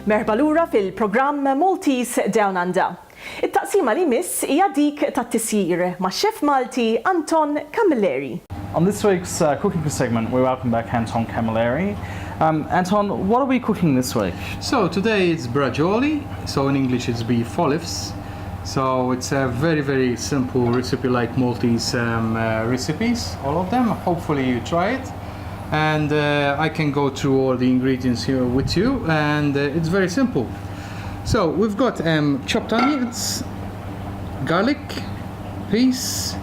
Merħba lura fil-programm Maltese DownUnder. It-taqsima li miss hija dik tat-tisjir ma' Chef Malti Anton Camilleri. On this week's cooking segment, we welcome back Anton Camilleri. Anton, what are we cooking this week? So today it's Braġġoli, so in English it's beef olives. So it's a very, very simple recipe like Maltese recipes, all of them. Hopefully you try it. And I can go through all the ingredients here with you, and it's very simple. So we've got chopped onions, garlic, peas,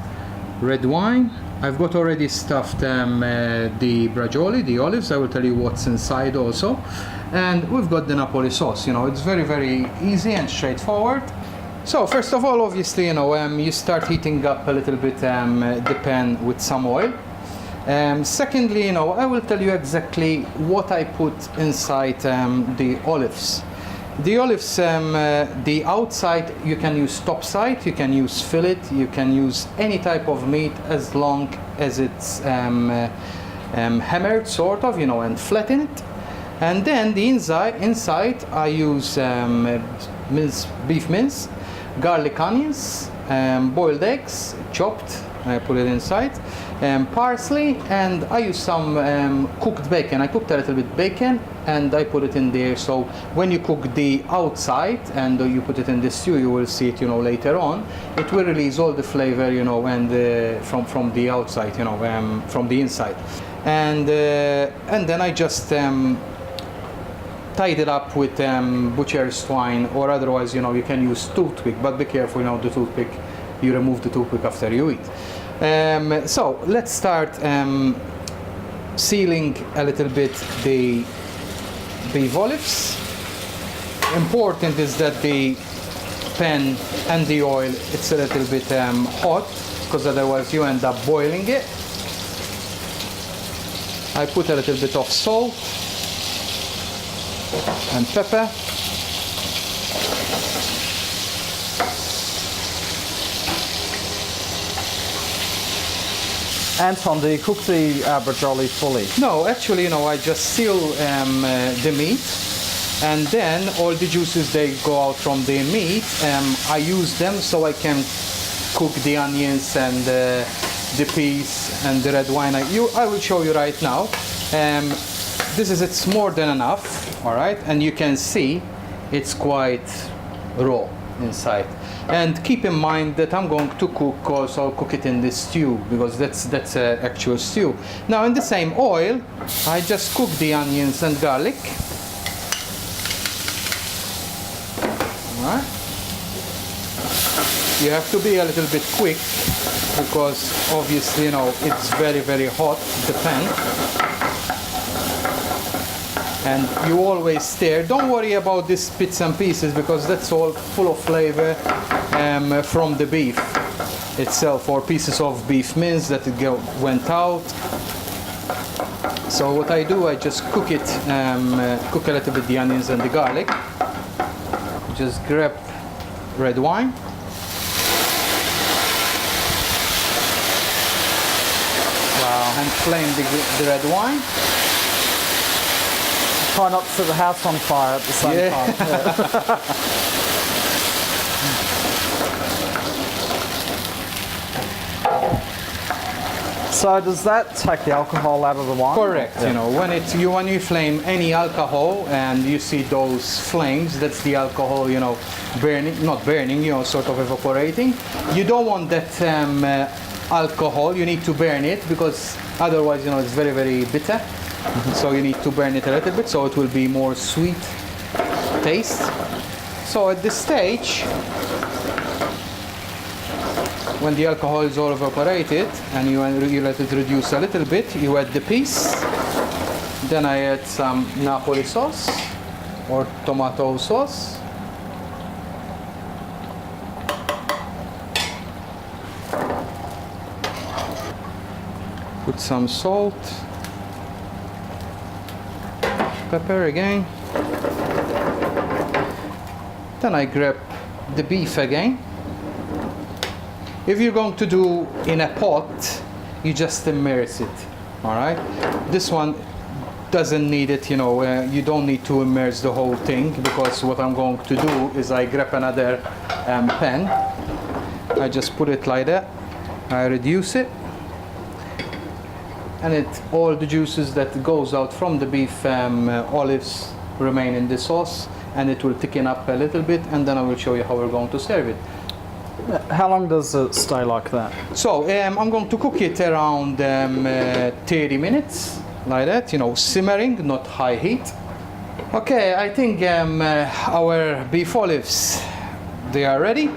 red wine. I've got already stuffed the braġġoli, the olives. I will tell you what's inside also. And we've got the Napoli sauce. You know, it's very, very easy and straightforward. So first of all, obviously, you start heating up a little bit the pan with some oil. Secondly, I will tell you exactly what I put inside the olives. The olives, the outside, you can use top side, you can use fillet, you can use any type of meat as long as it's hammered, sort of, and flattened. And then the inside I use beef mince, garlic onions, boiled eggs, chopped. I put it inside, parsley, and I use some cooked bacon. I cooked a little bit bacon and I put it in there. So when you cook the outside and you put it in the stew, you will see it, later on. It will release all the flavor, and from the outside, from the inside. And then I just tied it up with butcher's twine, or otherwise, you can use toothpick. But be careful, the toothpick. You remove the toothpick after you eat. So let's start sealing a little bit the beef olives. Important is that the pan and the oil, it's a little bit hot, because otherwise you end up boiling it. I put a little bit of salt and pepper. Anton, do you cook the braġġoli fully? No, actually, I just seal the meat, and then all the juices, they go out from the meat. I use them so I can cook the onions and the peas and the red wine. I will show you right now. It's more than enough, all right? And you can see it's quite raw inside. And keep in mind that I'm going to cook also, cook it in the stew, because that's an actual stew. Now in the same oil, I just cook the onions and garlic. All right. You have to be a little bit quick, because obviously, it's very, very hot, the pan. And you always stir. Don't worry about these bits and pieces, because that's all full of flavor from the beef itself, or pieces of beef mince that went out. So what I do, I just cook it, cook a little bit the onions and the garlic. Just grab red wine. Wow. And flame the red wine. Try not to set the house on fire at the same time. Yeah. So does that take the alcohol out of the wine? Correct. Yeah. When you flame any alcohol and you see those flames, that's the alcohol, burning, not burning, sort of evaporating. You don't want that alcohol. You need to burn it, because otherwise, it's very, very bitter. So you need to burn it a little bit, so it will be more sweet taste. So at this stage, when the alcohol is all evaporated and you let it reduce a little bit, you add the peas. Then I add some Napoli sauce or tomato sauce. Put some salt. Pepper again. Then I grab the beef again. If you're going to do in a pot, you just immerse it, all right? This one, doesn't need it, you know, you don't need to immerse the whole thing, because what I'm going to do is I grab another pan. I just put it like that. I reduce it, and all the juices that goes out from the beef olives remain in the sauce, and it will thicken up a little bit, and then I will show you how we're going to serve it. How long does it stay like that? So I'm going to cook it around 30 minutes, like that, you know, simmering, not high heat. Okay, I think our beef olives, they are ready.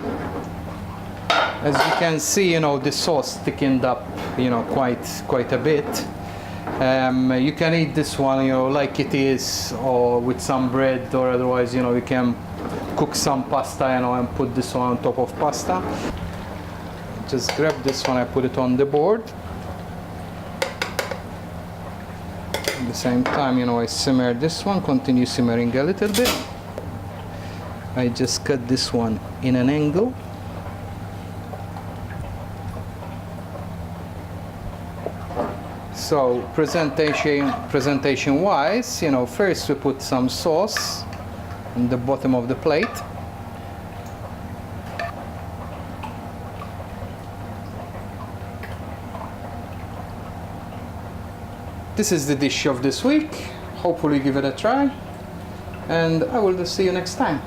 As you can see, you know, the sauce thickened up, you know, quite a bit. You can eat this one, you know, like it is, or with some bread, or otherwise, you know, you can cook some pasta, you know, and put this one on top of pasta. Just grab this one, I put it on the board. At the same time, you know, I simmer this one, continue simmering a little bit. I just cut this one in an angle. So presentation wise, you know, first we put some sauce on the bottom of the plate. This is the dish of this week. Hopefully give it a try, and I will see you next time.